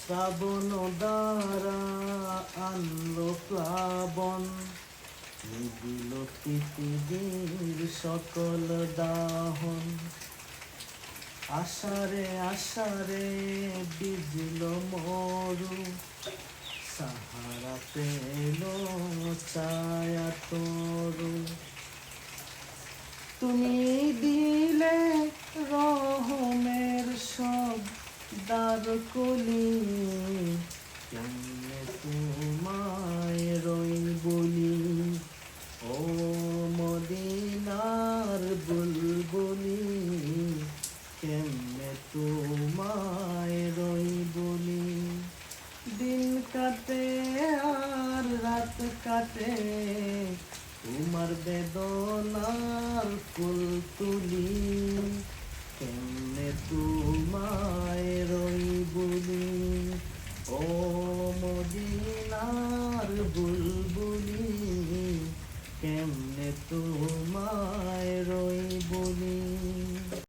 শ্রাবণ দ্বারা আনলো প্লাবন, নিবিল পৃথিবীর সকল দাহন। আষাঢ়ে আষাঢ়ে বিজিল মরু, সাহারা পেল ছায়া তরু। তুমি দিলে রহমের সব দ্বারকলি, কেমনে তোমায় রই বলি। ও মদিনার বুলবুলি, কেমনে তোমায় রই বলি। দিন কাটে আর রাত কাটে, তোমার বেদনার ফুল তুলি, কেমনে তোমায় রই বলি। ও মদিনার বুলবুলি, কেমনে তোমায়